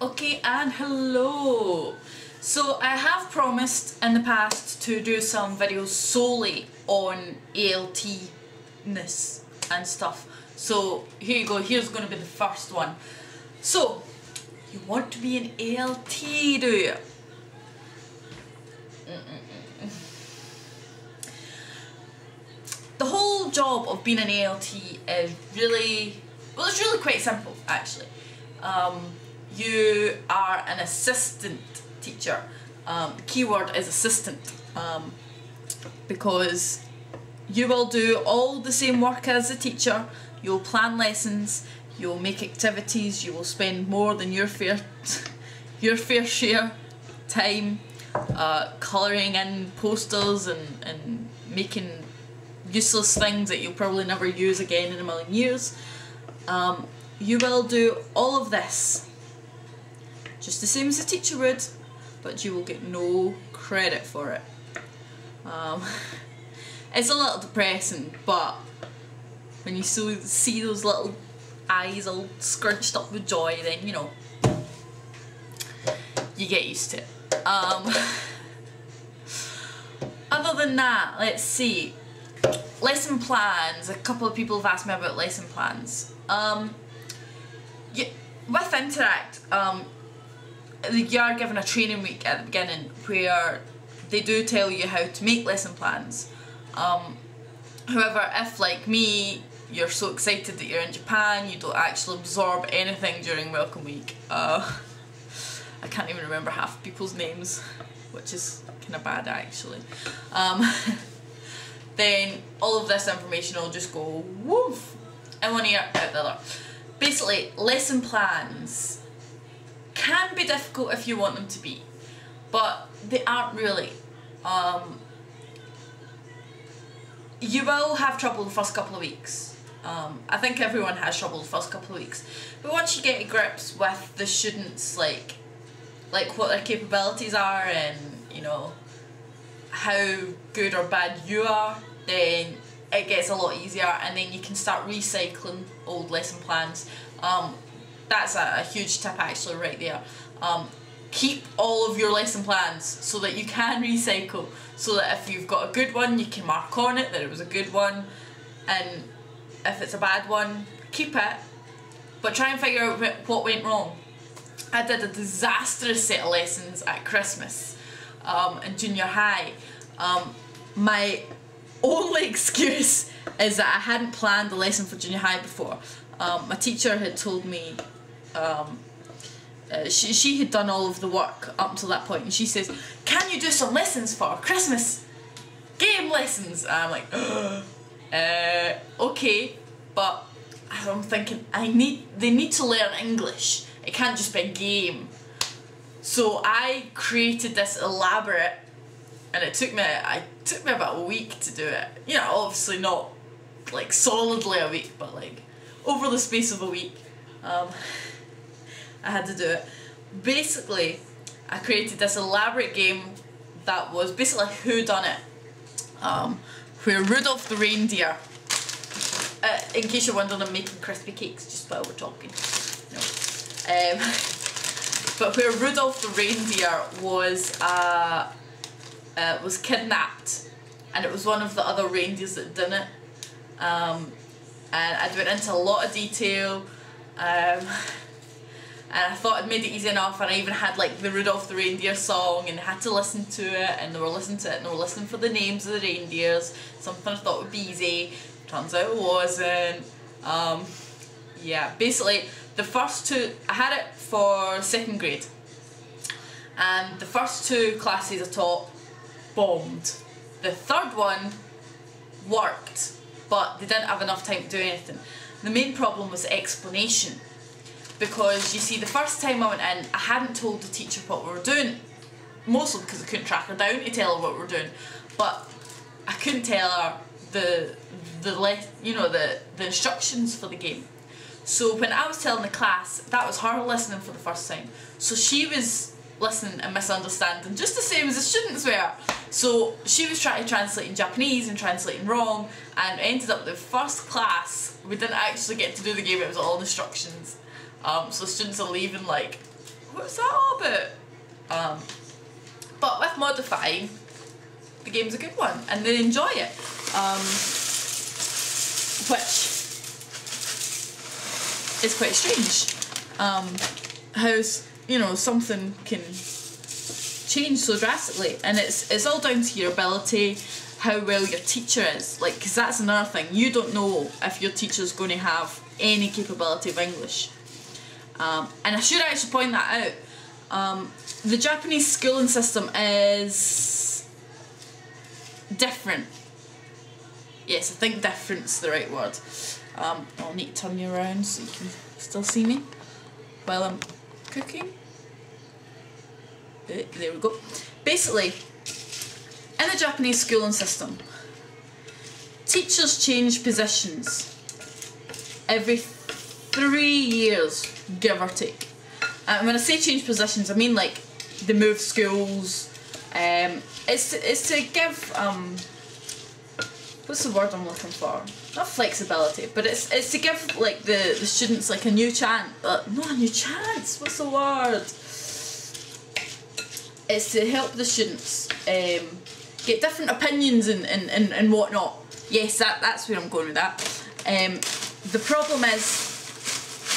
Okay, and hello! So I have promised in the past to do some videos solely on ALT-ness and stuff. So here you go, here's going to be the first one. So, you want to be an ALT, do you? The whole job of being an ALT is really, well, it's really quite simple actually. You are an assistant teacher. The key word is assistant, because you will do all the same work as a teacher. You'll plan lessons, you'll make activities, you will spend more than your fair share time colouring in posters and making useless things that you'll probably never use again in a million years. You will do all of this just the same as a teacher would, but you will get no credit for it. It's a little depressing, but when you see those little eyes all scrunched up with joy, then you know, you get used to it. Other than that, let's see. Lesson plans. A couple of people have asked me about lesson plans. With Interact, you are given a training week at the beginning where they do tell you how to make lesson plans. However, if like me, you're so excited that you're in Japan, you don't actually absorb anything during Welcome Week. I can't even remember half people's names, which is kind of bad actually. Then all of this information will just go woof in one ear, out the other. Basically, lesson plans can be difficult if you want them to be, but they aren't really. You will have trouble the first couple of weeks. I think everyone has trouble the first couple of weeks, but once you get to grips with the students, like what their capabilities are and you know how good or bad you are, then it gets a lot easier, and then you can start recycling old lesson plans. That's a huge tip actually right there. Keep all of your lesson plans so that you can recycle, so that if you've got a good one you can mark on it that it was a good one, and if it's a bad one, keep it, but try and figure out what went wrong. I did a disastrous set of lessons at Christmas in junior high. My only excuse is that I hadn't planned a lesson for junior high before. My teacher had told me she had done all of the work up until that point, and she says, "Can you do some lessons for Christmas? Game lessons?" And I'm like, okay, but I'm thinking they need to learn English. It can't just be a game. So I created this elaborate, and it took me about a week to do it. You know, obviously not like solidly a week, but like over the space of a week, I had to do it. Basically, I created this elaborate game that was basically whodunit, where Rudolph the reindeer, in case you're wondering, I'm making crispy cakes just while we're talking. No. But where Rudolph the reindeer was kidnapped, and it was one of the other reindeers that done it. And I went into a lot of detail, and I thought I'd made it easy enough, and I even had like the Rudolph the reindeer song, and they had to listen to it, and they were listening to it, and they were listening for the names of the reindeers, something I thought would be easy. Turns out it wasn't. Yeah, basically the first two, I had it for second grade, and the first two classes I taught bombed. The third one worked, but they didn't have enough time to do anything. The main problem was explanation, because you see, the first time I went in, I hadn't told the teacher what we were doing, mostly because I couldn't track her down to tell her what we were doing, but I couldn't tell her the instructions for the game. So when I was telling the class, that was her listening for the first time, so she was listening and misunderstanding just the same as the students were. So she was trying to translate in Japanese and translating wrong, and it ended up the first class we didn't actually get to do the game. It was all instructions. So students are leaving like, what's that all about? But with modifying, the game's a good one and they enjoy it. Which is quite strange. How, you know, something can change so drastically, and it's all down to your ability, how well your teacher is. Like, because that's another thing, you don't know if your teacher's going to have any capability of English. And I should actually point that out. The Japanese schooling system is different. Yes, I think different's the right word. I'll need to turn you around so you can still see me while I'm cooking. There we go. Basically, in the Japanese schooling system, teachers change positions every 3 years, give or take. And when I say change positions, I mean like they move schools. It's to give what's the word I'm looking for? Not flexibility, but it's to give like the students like a new chance. Not a new chance. What's the word? It's to help the students get different opinions and whatnot. Yes, that's where I'm going with that. The problem is,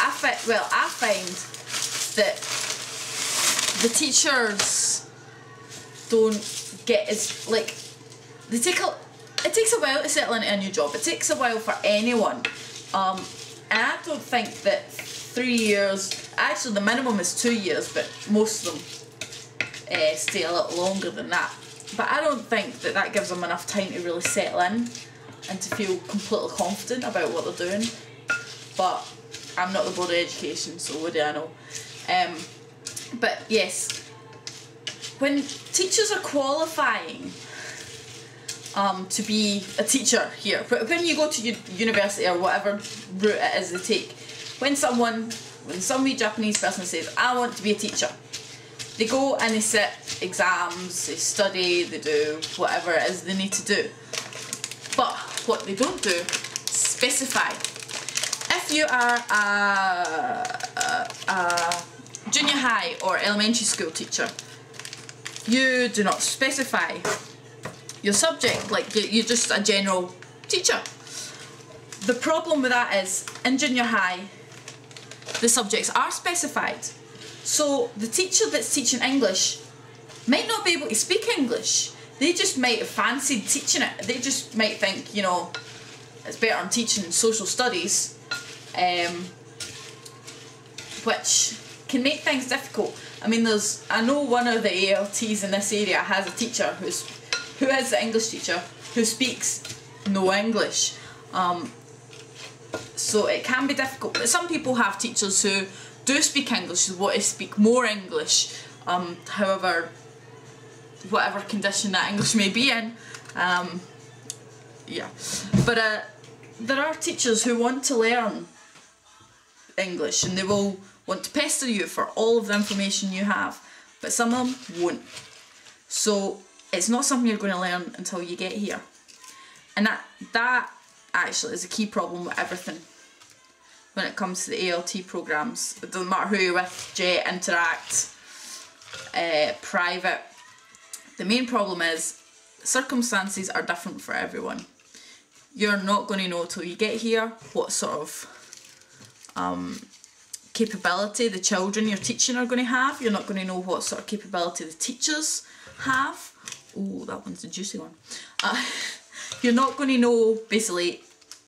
I find that the teachers don't get as, like, it takes a while to settle into a new job. It takes a while for anyone. And I don't think that 3 years, actually the minimum is 2 years, but most of them stay a little longer than that. But I don't think that that gives them enough time to really settle in and to feel completely confident about what they're doing. But I'm not the Board of Education, so what do I know? But yes, when teachers are qualifying to be a teacher here, when you go to university or whatever route it is they take, when some Japanese person says, I want to be a teacher, they go and they sit exams, they study, they do whatever it is they need to do. But what they don't do, specify. If you are a junior high or elementary school teacher, you do not specify your subject, like you're just a general teacher. The problem with that is, in junior high, the subjects are specified. So the teacher that's teaching English might not be able to speak English. They just might have fancied teaching it. They just might think, you know, it's better than teaching social studies, which can make things difficult. I mean, I know one of the ALTs in this area has a teacher who is the English teacher who speaks no English. So it can be difficult. But some people have teachers who do speak English, who want to speak more English. However, whatever condition that English may be in. Yeah. But there are teachers who want to learn English and they will want to pester you for all of the information you have, but some of them won't. So it's not something you're going to learn until you get here. And that actually is a key problem with everything when it comes to the ALT programs. It doesn't matter who you're with, JET, Interact, private. The main problem is circumstances are different for everyone. You're not going to know till you get here what sort of capability the children you're teaching are going to have. You're not going to know what sort of capability the teachers have. Oh, that one's a juicy one. You're not going to know basically